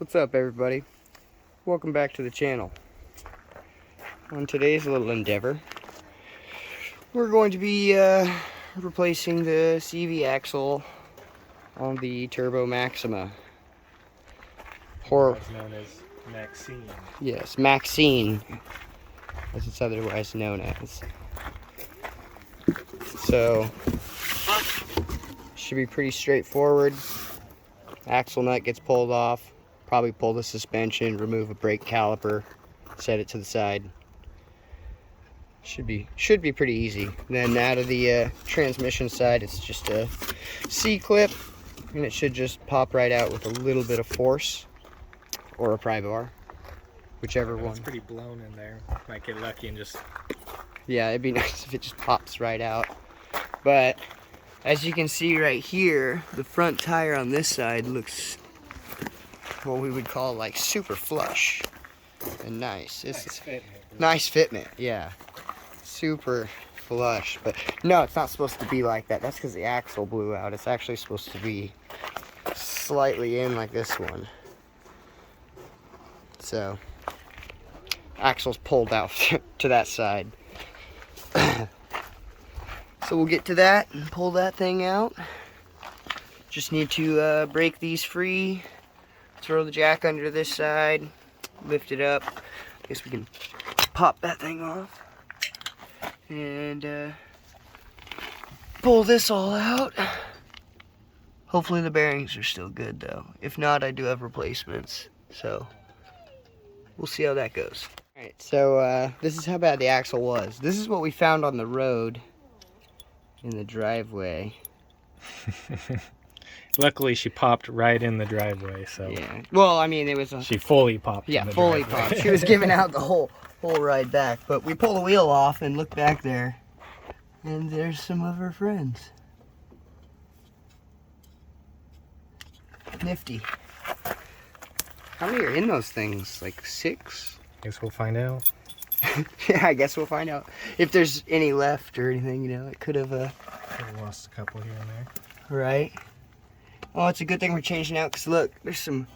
What's up, everybody? Welcome back to the channel. On today's little endeavor, we're going to be replacing the CV axle on the Turbo Maxima. It's known as Maxine. Yes, Maxine, as it's otherwise known as. So, should be pretty straightforward. Axle nut gets pulled off. Probably pull the suspension, remove a brake caliper, set it to the side. Should be pretty easy. Then out of the transmission side, it's just a C-clip, and it should just pop right out with a little bit of force, or a pry bar, whichever one. It's pretty blown in there. Might get lucky and just... Yeah, it'd be nice if it just pops right out. But as you can see right here, the front tire on this side looks what we would call like super flush and nice. It's nice fitment, yeah. Super flush, but no, it's not supposed to be like that. That's because the axle blew out. It's actually supposed to be slightly in like this one. So, axle's pulled out to that side. So we'll get to that and pull that thing out. Just need to break these free. Throw the jack under this side, lift it up. I guess we can pop that thing off. And pull this all out. Hopefully the bearings are still good though. If not, I do have replacements. So we'll see how that goes. Alright, so this is how bad the axle was. This is what we found on the road in the driveway. Luckily, she popped right in the driveway, so... Yeah. Well, I mean, it was a... She fully popped in the fully driveway. popped. She was giving out the whole ride back. But we pull the wheel off and look back there. And there's some of her friends. Nifty. How many are in those things? Like 6? Guess we'll find out. Yeah, I guess we'll find out. If there's any left or anything, you know, it could have... Could have lost a couple here and there. Right. Oh, it's a good thing we're changing out, because look, there's some...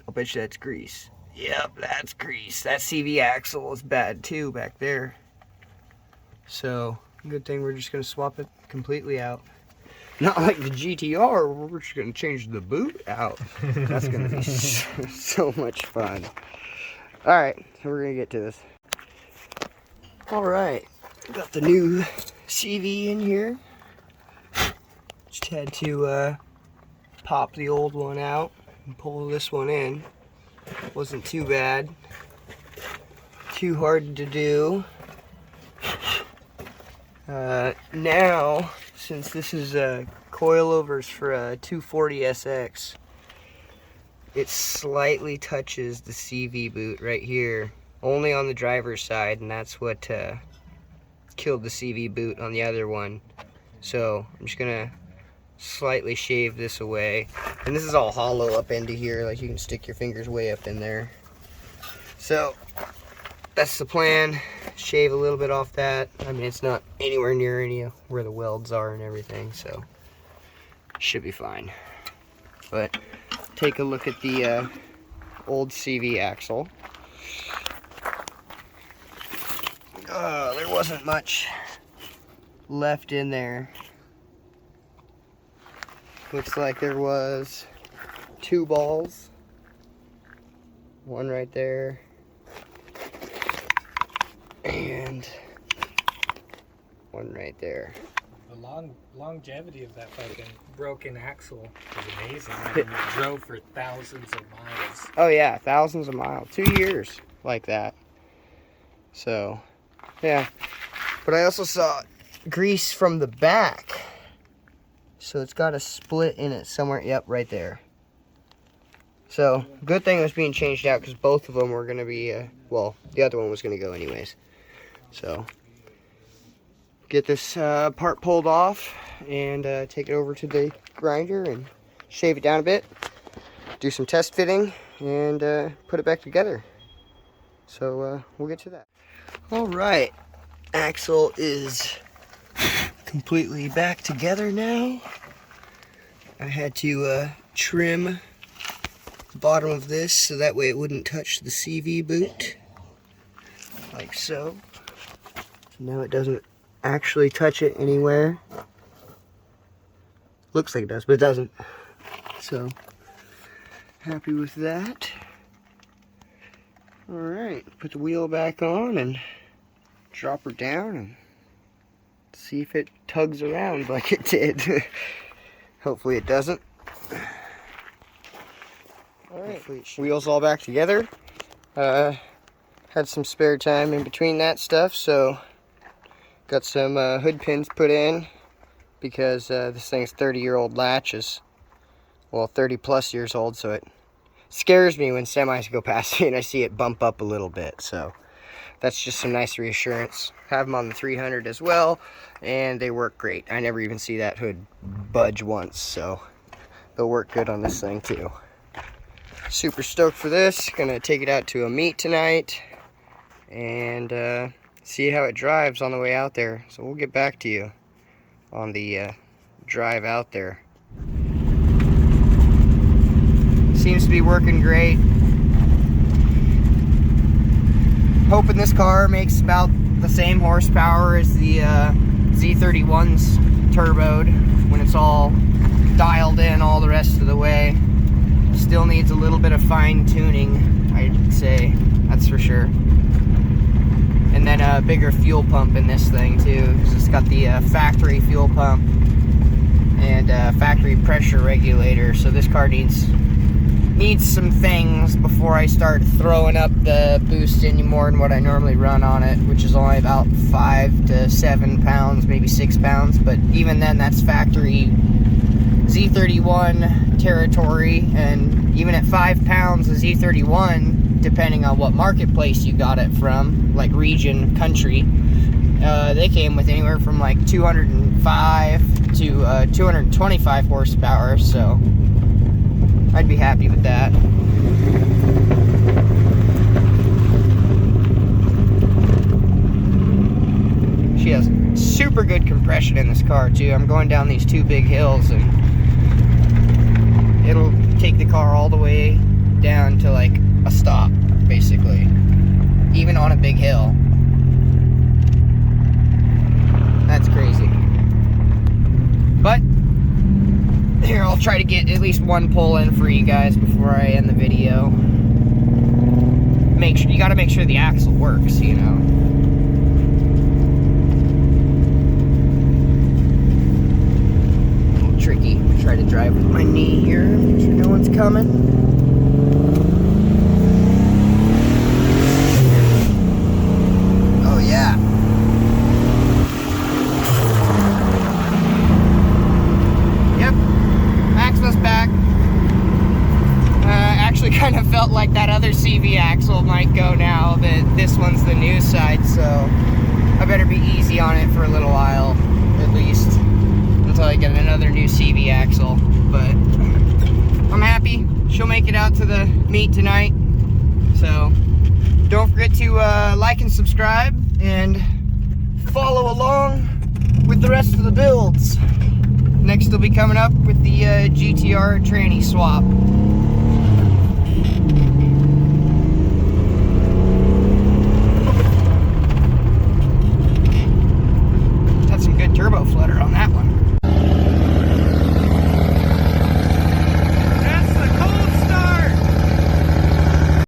I'll bet you that's grease. Yep, that's grease. That CV axle is bad too back there. So, good thing we're just going to swap it completely out. Not like the GTR, where we're just going to change the boot out. That's going to be so much fun. Alright, so we're going to get to this. Alright, got the new CV in here. Just had to pop the old one out and pull this one in. Wasn't too bad. Too hard to do. Now, since this is coilovers for a 240SX, it slightly touches the CV boot right here, only on the driver's side, and that's what killed the CV boot on the other one. So I'm just gonna slightly shave this away, and this is all hollow up into here, like you can stick your fingers way up in there. So that's the plan. Shave a little bit off that. I mean, it's not anywhere near where the welds are and everything, so should be fine. But take a look at the old CV axle. There wasn't much left in there. Looks like there was 2 balls. One right there. And one right there. The longevity of that fucking broken axle is amazing. I mean, it drove for thousands of miles. Oh yeah, thousands of miles. 2 years like that. So, yeah. But I also saw grease from the back. So it's got a split in it somewhere. Yep, right there. So, good thing it was being changed out, because both of them were going to be, well, the other one was going to go anyways. So, get this part pulled off and take it over to the grinder and shave it down a bit. Do some test fitting and put it back together. So, we'll get to that. Alright, axle is completely back together now. I had to trim bottom of this so that way it wouldn't touch the CV boot, like so. Now it doesn't actually touch it anywhere. Looks like it does, but it doesn't. So, happy with that. Alright, put the wheel back on and drop her down and see if it tugs around like it did. Hopefully it doesn't. Alright, wheels all back together. Had some spare time in between that stuff, so got some hood pins put in because this thing's 30-year-old latches. Well, 30 plus years old, so it scares me when semis go past me and I see it bump up a little bit. So that's just some nice reassurance. Have them on the 300 as well, and they work great. I never even see that hood budge once, so they'll work good on this thing too. Super stoked for this. Gonna take it out to a meet tonight and see how it drives on the way out there. So we'll get back to you on the drive out there. Seems to be working great. Hoping this car makes about the same horsepower as the Z31's turboed when it's all dialed in all the rest of the way. Still needs a little bit of fine tuning, I'd say, that's for sure. And then a bigger fuel pump in this thing too, because it's got the factory fuel pump and factory pressure regulator. So this car needs some things before I start throwing up the boost any more than what I normally run on it, which is only about 5 to 7 pounds, maybe 6 pounds. But even then, that's factory Z31 territory, and even at 5 pounds, the Z31, depending on what marketplace you got it from, like region, country, they came with anywhere from like 205 to 225 horsepower, so I'd be happy with that. She has super good compression in this car too. I'm going down these 2 big hills and it'll take the car all the way down to like a stop, basically, even on a big hill. That's crazy. But here, I'll try to get at least one pull in for you guys before I end the video. You gotta make sure the axle works, you know. A little tricky. Try to drive with my knee here, make sure no one's coming. Oh yeah. Back. Actually kind of felt like that other CV axle might go now that this one's the new side, so I better be easy on it for a little while, at least, until I get another new CV axle. But I'm happy she'll make it out to the meet tonight, so don't forget to like and subscribe and follow along with the rest of the builds. Next, they'll be coming up with the GTR tranny swap.